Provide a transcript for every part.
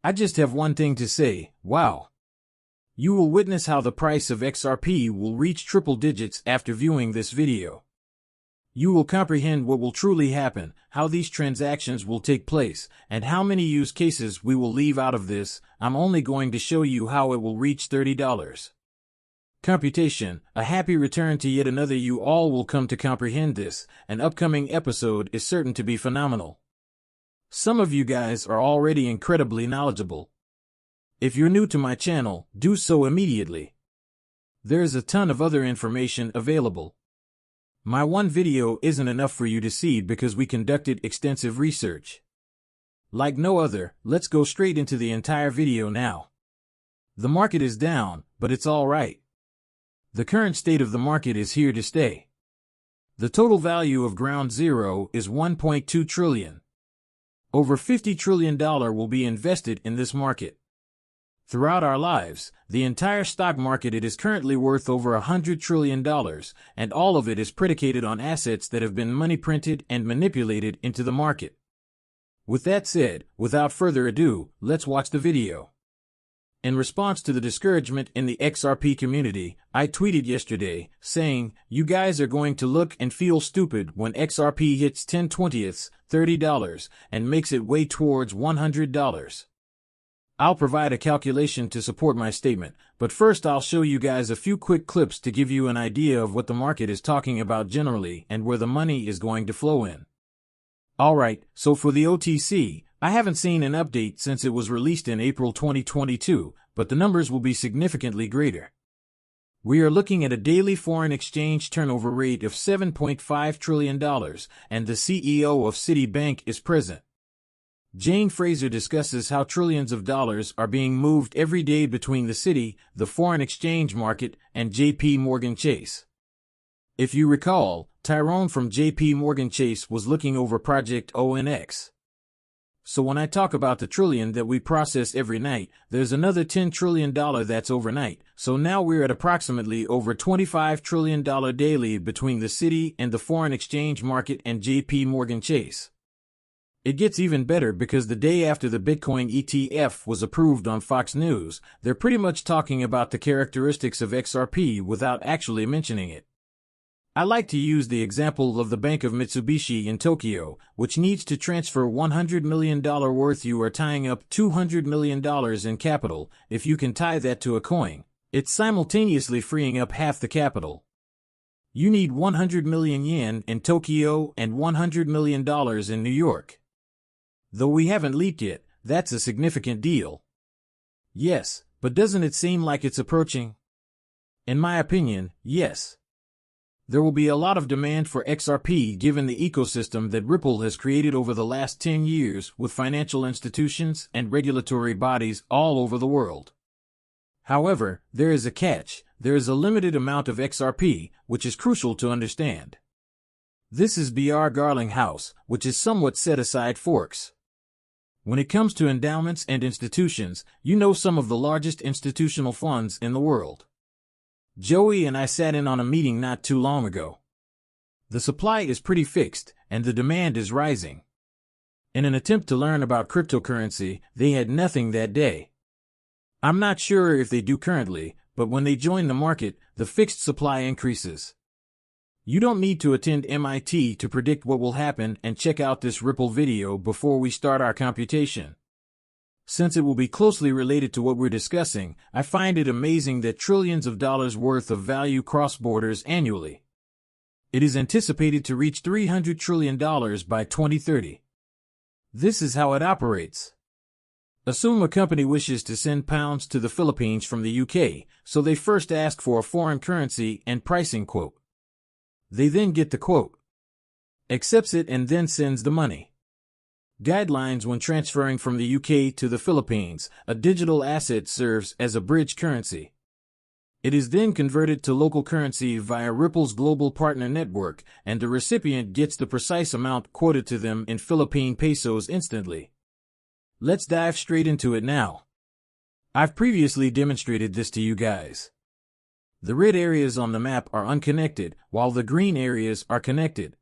I just have one thing to say, wow. You will witness how the price of XRP will reach triple digits after viewing this video. You will comprehend what will truly happen, how these transactions will take place, and how many use cases we will leave out of this. I'm only going to show you how it will reach $30. Computation, a happy return to yet another. You all will come to comprehend this. An upcoming episode is certain to be phenomenal. Some of you guys are already incredibly knowledgeable. If you're new to my channel, do so immediately. There's a ton of other information available. My one video isn't enough for you to see because we conducted extensive research. Like no other, let's go straight into the entire video now. The market is down, but it's all right. The current state of the market is here to stay. The total value of ground zero is 1.2 trillion. Over $50 trillion will be invested in this market. Throughout our lives, the entire stock market is currently worth over $100 trillion, and all of it is predicated on assets that have been money printed and manipulated into the market. With that said, without further ado, let's watch the video. In response to the discouragement in the XRP community, I tweeted yesterday, saying, you guys are going to look and feel stupid when XRP hits 10/20ths, $30, and makes it way towards $100. I'll provide a calculation to support my statement, but first I'll show you guys a few quick clips to give you an idea of what the market is talking about generally and where the money is going to flow in. Alright, so for the OTC, I haven't seen an update since it was released in April 2022, but the numbers will be significantly greater. We are looking at a daily foreign exchange turnover rate of $7.5 trillion, and the CEO of Citibank is present. Jane Fraser discusses how trillions of dollars are being moved every day between the city, the foreign exchange market, and JP Morgan Chase. If you recall, Tyrone from JP Morgan Chase was looking over Project ONX. So when I talk about the trillion that we process every night, there's another $10 trillion that's overnight, so now we're at approximately over $25 trillion daily between the city and the foreign exchange market and JP Morgan Chase. It gets even better because the day after the Bitcoin ETF was approved on Fox News, they're pretty much talking about the characteristics of XRP without actually mentioning it. I like to use the example of the Bank of Mitsubishi in Tokyo, which needs to transfer $100 million worth. You are tying up $200 million in capital. If you can tie that to a coin, it's simultaneously freeing up half the capital. You need 100 million yen in Tokyo and $100 million in New York. Though we haven't leaped yet, that's a significant deal. Yes, but doesn't it seem like it's approaching? In my opinion, yes. There will be a lot of demand for XRP given the ecosystem that Ripple has created over the last 10 years with financial institutions and regulatory bodies all over the world. However, there is a catch. There is a limited amount of XRP, which is crucial to understand. This is Br Garlinghouse, which is somewhat set aside forks. When it comes to endowments and institutions, you know some of the largest institutional funds in the world. Joey and I sat in on a meeting not too long ago. The supply is pretty fixed, and the demand is rising. In an attempt to learn about cryptocurrency, they had nothing that day. I'm not sure if they do currently, but when they join the market, the fixed supply increases. You don't need to attend MIT to predict what will happen and check out this Ripple video before we start our computation. Since it will be closely related to what we're discussing, I find it amazing that trillions of dollars worth of value cross borders annually. It is anticipated to reach $300 trillion by 2030. This is how it operates. Assume a company wishes to send pounds to the Philippines from the UK, so they first ask for a foreign currency and pricing quote. They then get the quote, accepts it, and then sends the money. Guidelines when transferring from the UK to the Philippines: a digital asset serves as a bridge currency. It is then converted to local currency via Ripple's global partner network, and the recipient gets the precise amount quoted to them in Philippine pesos instantly. Let's dive straight into it now. I've previously demonstrated this to you guys. The red areas on the map are unconnected, while the green areas are connected.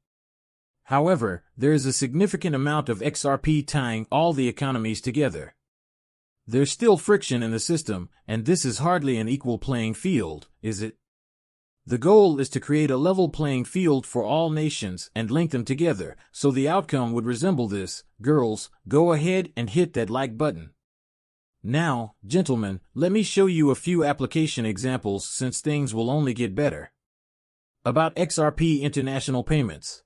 However, there is a significant amount of XRP tying all the economies together. There's still friction in the system, and this is hardly an equal playing field, is it? The goal is to create a level playing field for all nations and link them together, so the outcome would resemble this. Girls, go ahead and hit that like button. Now, gentlemen, let me show you a few application examples since things will only get better. About XRP international payments.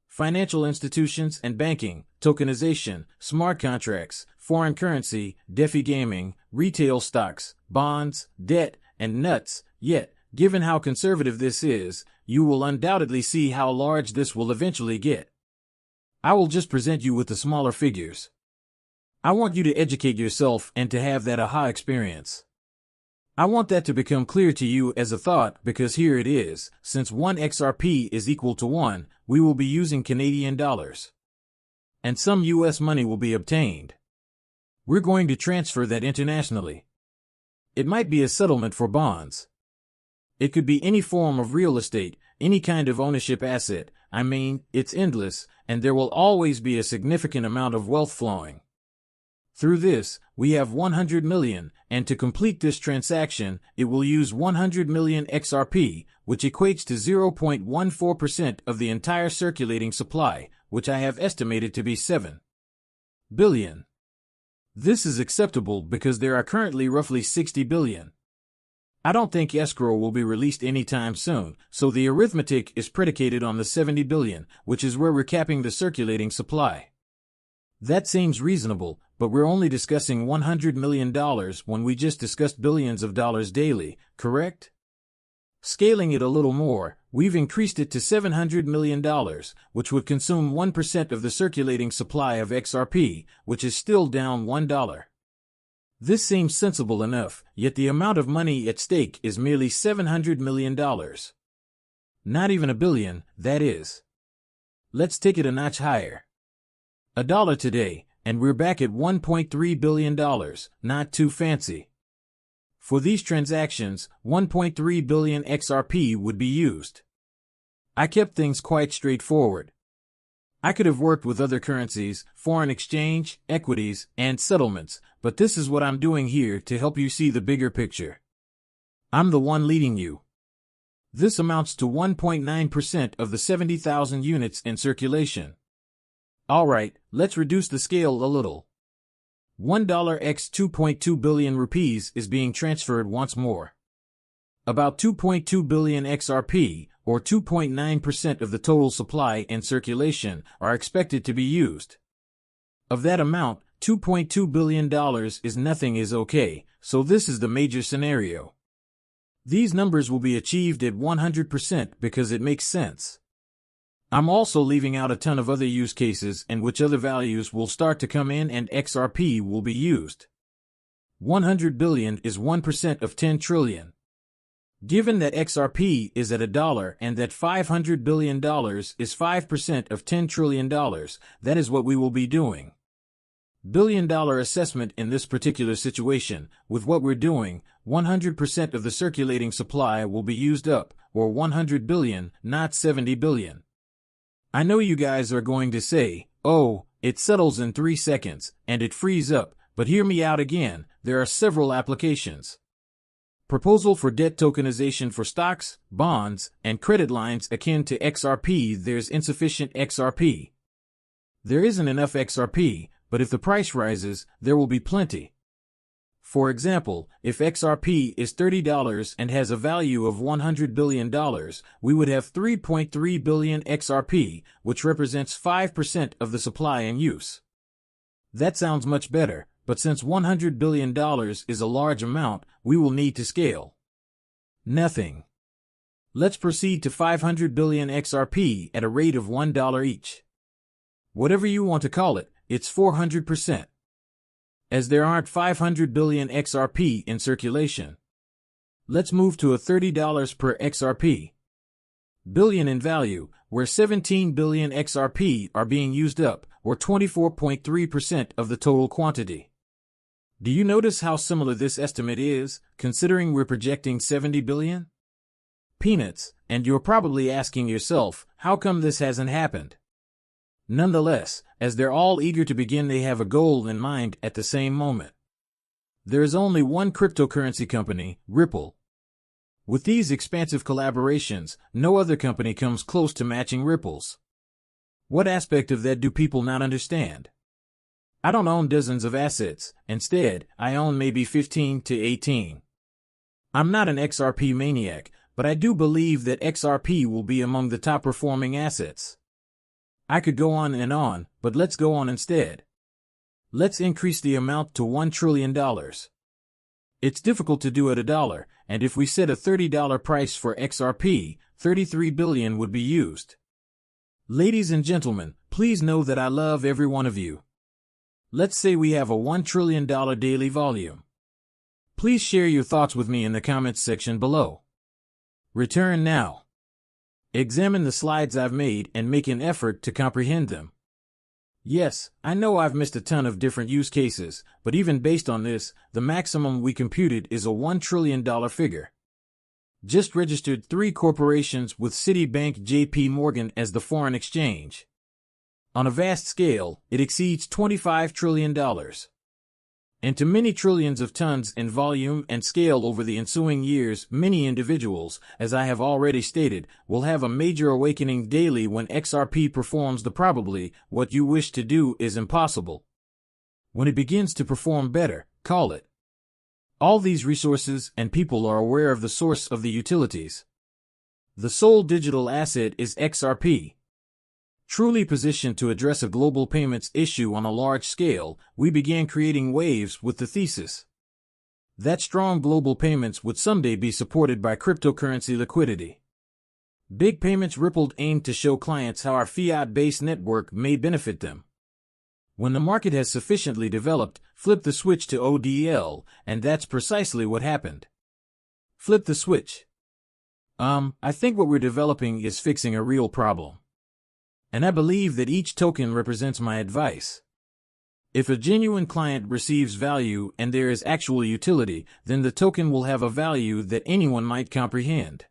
Financial institutions and banking, tokenization, smart contracts, foreign currency, DeFi gaming, retail stocks, bonds, debt, and nuts. Yet, given how conservative this is, you will undoubtedly see how large this will eventually get. I will just present you with the smaller figures. I want you to educate yourself and to have that aha experience. I want that to become clear to you as a thought because here it is. Since 1 XRP is equal to 1, we will be using Canadian dollars. And some US money will be obtained. We're going to transfer that internationally. It might be a settlement for bonds. It could be any form of real estate, any kind of ownership asset. I mean, it's endless, and there will always be a significant amount of wealth flowing. Through this, we have 100 million, and to complete this transaction, it will use 100 million XRP, which equates to 0.14% of the entire circulating supply, which I have estimated to be 7 billion. This is acceptable because there are currently roughly 60 billion. I don't think escrow will be released anytime soon, so the arithmetic is predicated on the 70 billion, which is where we're capping the circulating supply. That seems reasonable, but we're only discussing $100 million when we just discussed billions of dollars daily, correct? Scaling it a little more, we've increased it to $700 million, which would consume 1% of the circulating supply of XRP, which is still down $1. This seems sensible enough, yet the amount of money at stake is merely $700 million. Not even a billion, that is. Let's take it a notch higher. $1 today, and we're back at $1.3 billion, not too fancy. For these transactions, 1.3 billion XRP would be used. I kept things quite straightforward. I could have worked with other currencies, foreign exchange, equities, and settlements, but this is what I'm doing here to help you see the bigger picture. I'm the one leading you. This amounts to 1.9% of the 70,000 units in circulation. Alright, let's reduce the scale a little. $1 x 2.2 billion rupees is being transferred once more. About 2.2 billion XRP, or 2.9% of the total supply in circulation, are expected to be used. Of that amount, $2.2 billion is nothing is okay, so this is the major scenario. These numbers will be achieved at 100% because it makes sense. I'm also leaving out a ton of other use cases in which other values will start to come in and XRP will be used. 100 billion is 1% of 10 trillion. Given that XRP is at $1 and that $500 billion is 5% of $10 trillion, that is what we will be doing. Billion-dollar assessment in this particular situation, with what we're doing, 100% of the circulating supply will be used up, or 100 billion, not 70 billion. I know you guys are going to say, oh, it settles in 3 seconds, and it frees up, but hear me out again, there are several applications. Proposal for debt tokenization for stocks, bonds, and credit lines akin to XRP. There's insufficient XRP. There isn't enough XRP, but if the price rises, there will be plenty. For example, if XRP is $30 and has a value of $100 billion, we would have 3.3 billion XRP, which represents 5% of the supply in use. That sounds much better, but since $100 billion is a large amount, we will need to scale. Nothing. Let's proceed to 500 billion XRP at a rate of $1 each. Whatever you want to call it, it's 400%. As there aren't 500 billion XRP in circulation. Let's move to a $30 per XRP. Billion in value, where 17 billion XRP are being used up, or 24.3% of the total quantity. Do you notice how similar this estimate is, considering we're projecting 70 billion? Peanuts, and you're probably asking yourself, how come this hasn't happened? Nonetheless, as they're all eager to begin, they have a goal in mind at the same moment. There is only one cryptocurrency company, Ripple. With these expansive collaborations, no other company comes close to matching Ripple's. What aspect of that do people not understand? I don't own dozens of assets. Instead, I own maybe 15 to 18. I'm not an XRP maniac, but I do believe that XRP will be among the top performing assets. I could go on, but let's go on instead. Let's increase the amount to $1 trillion. It's difficult to do at $1, and if we set a $30 price for XRP, 33 billion would be used. Ladies and gentlemen, please know that I love every one of you. Let's say we have a $1 trillion daily volume. Please share your thoughts with me in the comments section below. Return now. Examine the slides I've made and make an effort to comprehend them. Yes, I know I've missed a ton of different use cases, but even based on this, the maximum we computed is a $1 trillion figure. Just registered 3 corporations with Citibank JP Morgan as the foreign exchange. On a vast scale, it exceeds $25 trillion. Into many trillions of tons in volume and scale over the ensuing years, many individuals, as I have already stated, will have a major awakening daily when XRP performs the probably what you wish to do is impossible. When it begins to perform better, call it. All these resources and people are aware of the source of the utilities. The sole digital asset is XRP. Truly positioned to address a global payments issue on a large scale, we began creating waves with the thesis that strong global payments would someday be supported by cryptocurrency liquidity. Big Payments Ripple aimed to show clients how our fiat-based network may benefit them. When the market has sufficiently developed, flip the switch to ODL, and that's precisely what happened. Flip the switch. I think what we're developing is fixing a real problem. And I believe that each token represents my advice. If a genuine client receives value and there is actual utility, then the token will have a value that anyone might comprehend.